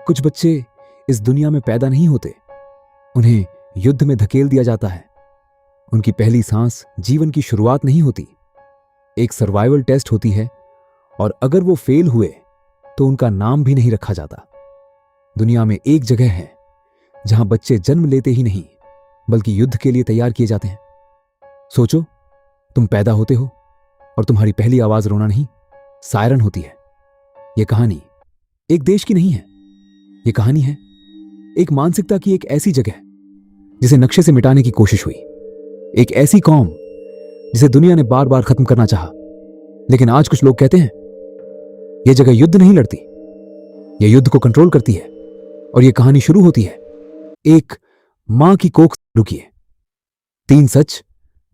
कुछ बच्चे इस दुनिया में पैदा नहीं होते, उन्हें युद्ध में धकेल दिया जाता है। उनकी पहली सांस जीवन की शुरुआत नहीं होती, एक सर्वाइवल टेस्ट होती है, और अगर वो फेल हुए तो उनका नाम भी नहीं रखा जाता। दुनिया में एक जगह है जहां बच्चे जन्म लेते ही नहीं बल्कि युद्ध के लिए तैयार किए जाते हैं। सोचो, तुम पैदा होते हो और तुम्हारी पहली आवाज रोना नहीं, सायरन होती है। यह कहानी एक देश की नहीं है, यह कहानी है एक मानसिकता की, एक ऐसी जगह जिसे नक्शे से मिटाने की कोशिश हुई, एक ऐसी कौम जिसे दुनिया ने बार बार खत्म करना चाहा। लेकिन आज कुछ लोग कहते हैं यह जगह युद्ध नहीं लड़ती, यह युद्ध को कंट्रोल करती है। और यह कहानी शुरू होती है एक मां की कोख से। रुकिए, 3 सच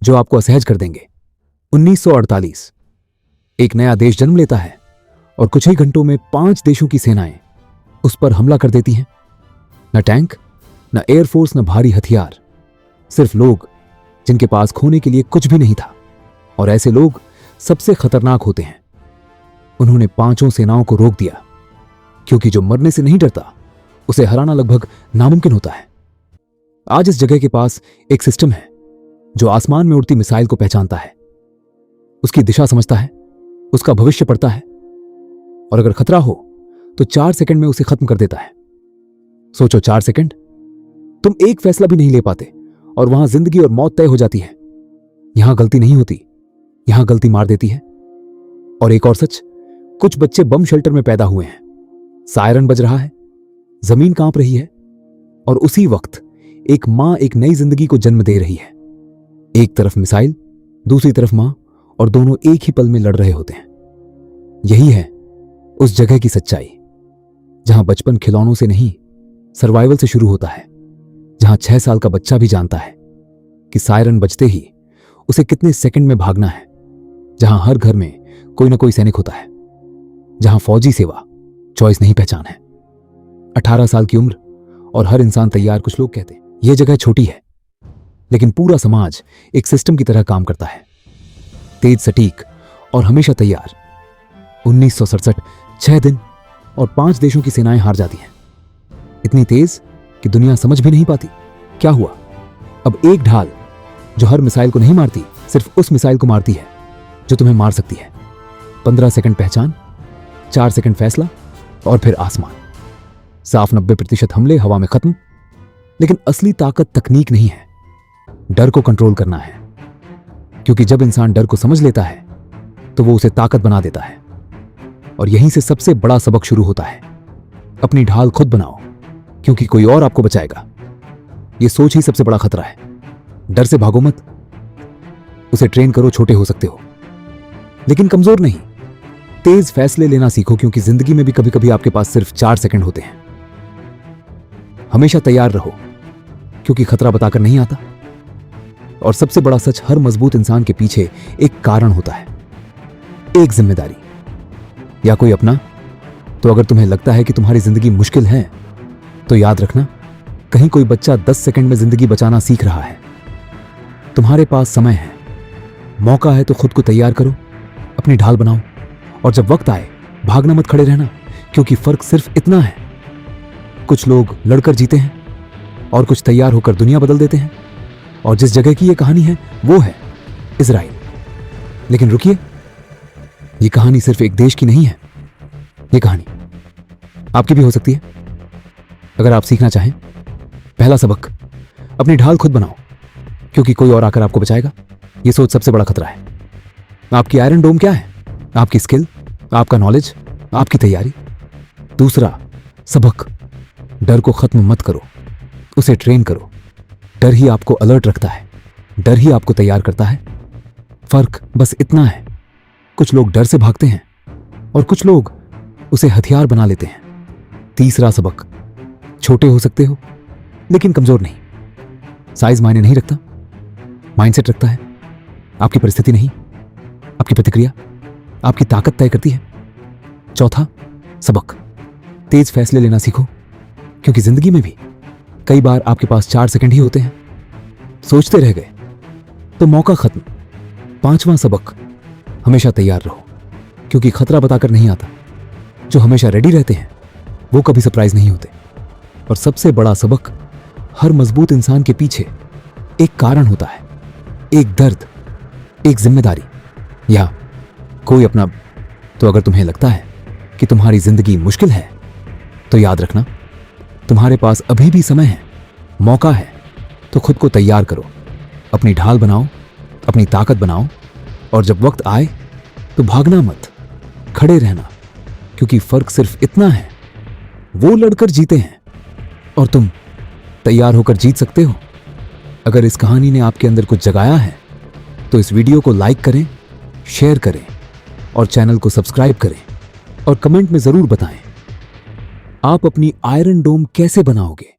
जो आपको असहज कर देंगे। 1948 एक नया देश जन्म लेता है और कुछ ही घंटों में 5 देशों की सेनाएं उस पर हमला कर देती हैं। न टैंक, न एयरफोर्स, न भारी हथियार, सिर्फ लोग जिनके पास खोने के लिए कुछ भी नहीं था। और ऐसे लोग सबसे खतरनाक होते हैं। उन्होंने 5 सेनाओं को रोक दिया, क्योंकि जो मरने से नहीं डरता उसे हराना लगभग नामुमकिन होता है। आज इस जगह के पास एक सिस्टम है जो आसमान में उड़ती मिसाइल को पहचानता है, उसकी दिशा समझता है, उसका भविष्य पढ़ता है, और अगर खतरा हो तो 4 सेकंड में उसे खत्म कर देता है। सोचो, 4 सेकंड, तुम एक फैसला भी नहीं ले पाते और वहां जिंदगी और मौत तय हो जाती है। यहां गलती नहीं होती, यहां गलती मार देती है। और एक और सच, कुछ बच्चे बम शेल्टर में पैदा हुए हैं, सायरन बज रहा है, जमीन कांप रही है, और उसी वक्त एक मां एक नई जिंदगी को जन्म दे रही है। एक तरफ मिसाइल, दूसरी तरफ मां, और दोनों एक ही पल में लड़ रहे होते हैं। यही है उस जगह की सच्चाई जहां बचपन खिलौनों से नहीं, सर्वाइवल से शुरू होता है। जहां 6 साल का बच्चा भी जानता है कि सायरन बजते ही उसे कितने सेकंड में भागना है। जहां हर घर में कोई ना कोई सैनिक होता है। जहां फौजी सेवा चॉइस नहीं, पहचान है। 18 साल की उम्र और हर इंसान तैयार। कुछ लोग कहते हैं यह जगह छोटी है, लेकिन पूरा समाज एक सिस्टम की तरह काम करता है, तेज, सटीक और हमेशा तैयार। 1967 6 दिन और 5 देशों की सेनाएं हार जाती हैं। इतनी तेज कि दुनिया समझ भी नहीं पाती क्या हुआ। अब एक ढाल जो हर मिसाइल को नहीं मारती, सिर्फ उस मिसाइल को मारती है जो तुम्हें मार सकती है। 15 सेकंड पहचान, 4 सेकंड फैसला, और फिर आसमान। साफ 90% हमले हवा में खत्म। लेकिन असली ताकत तकनीक नहीं है, डर को कंट्रोल करना है। क्योंकि जब इंसान डर को समझ लेता है तो वो उसे ताकत बना देता है। और यहीं से सबसे बड़ा सबक शुरू होता है। अपनी ढाल खुद बनाओ, क्योंकि कोई और आपको बचाएगा। यह सोच ही सबसे बड़ा खतरा है। डर से भागो मत, उसे ट्रेन करो, छोटे हो सकते हो लेकिन कमजोर नहीं। तेज फैसले लेना सीखो, क्योंकि जिंदगी में भी कभी कभी आपके पास सिर्फ 4 सेकंड होते हैं। हमेशा तैयार रहो, क्योंकि खतरा बताकर नहीं आता। और सबसे बड़ा सच, हर मजबूत इंसान के पीछे एक कारण होता है, एक जिम्मेदारी या कोई अपना। तो अगर तुम्हें लगता है कि तुम्हारी जिंदगी मुश्किल है, तो याद रखना, कहीं कोई बच्चा 10 सेकंड में जिंदगी बचाना सीख रहा है। तुम्हारे पास समय है, मौका है, तो खुद को तैयार करो, अपनी ढाल बनाओ। और जब वक्त आए, भागना मत, खड़े रहना। क्योंकि फर्क सिर्फ इतना है, कुछ लोग लड़कर जीते हैं और कुछ तैयार होकर दुनिया बदल देते हैं। और जिस जगह की यह कहानी है वो है इजराइल। लेकिन रुकिए, यह कहानी सिर्फ एक देश की नहीं है, यह कहानी आपकी भी हो सकती है अगर आप सीखना चाहें। पहला सबक, अपनी ढाल खुद बनाओ, क्योंकि कोई और आकर आपको बचाएगा। यह सोच सबसे बड़ा खतरा है। आपकी आयरन डोम क्या है? आपकी स्किल, आपका नॉलेज, आपकी तैयारी। दूसरा सबक, डर को खत्म मत करो, उसे ट्रेन करो। डर ही आपको अलर्ट रखता है, डर ही आपको तैयार करता है। फर्क बस इतना है, कुछ लोग डर से भागते हैं और कुछ लोग उसे हथियार बना लेते हैं। तीसरा सबक, छोटे हो सकते हो लेकिन कमजोर नहीं। साइज मायने नहीं रखता, माइंडसेट रखता है। आपकी परिस्थिति नहीं, आपकी प्रतिक्रिया आपकी ताकत तय करती है। चौथा सबक, तेज फैसले लेना सीखो, क्योंकि जिंदगी में भी कई बार आपके पास 4 सेकंड ही होते हैं। सोचते रह गए तो मौका खत्म। 5वां सबक, हमेशा तैयार रहो, क्योंकि खतरा बताकर नहीं आता। जो हमेशा रेडी रहते हैं वो कभी सरप्राइज नहीं होते। और सबसे बड़ा सबक, हर मजबूत इंसान के पीछे एक कारण होता है, एक दर्द, एक जिम्मेदारी या कोई अपना। तो अगर तुम्हें लगता है कि तुम्हारी जिंदगी मुश्किल है, तो याद रखना, तुम्हारे पास अभी भी समय है, मौका है। तो खुद को तैयार करो, अपनी ढाल बनाओ, अपनी ताकत बनाओ, और जब वक्त आए तो भागना मत, खड़े रहना। क्योंकि फर्क सिर्फ इतना है, वो लड़कर जीते हैं और तुम तैयार होकर जीत सकते हो। अगर इस कहानी ने आपके अंदर कुछ जगाया है तो इस वीडियो को लाइक करें, शेयर करें और चैनल को सब्सक्राइब करें, और कमेंट में जरूर बताएं आप अपनी आयरन डोम कैसे बनाओगे।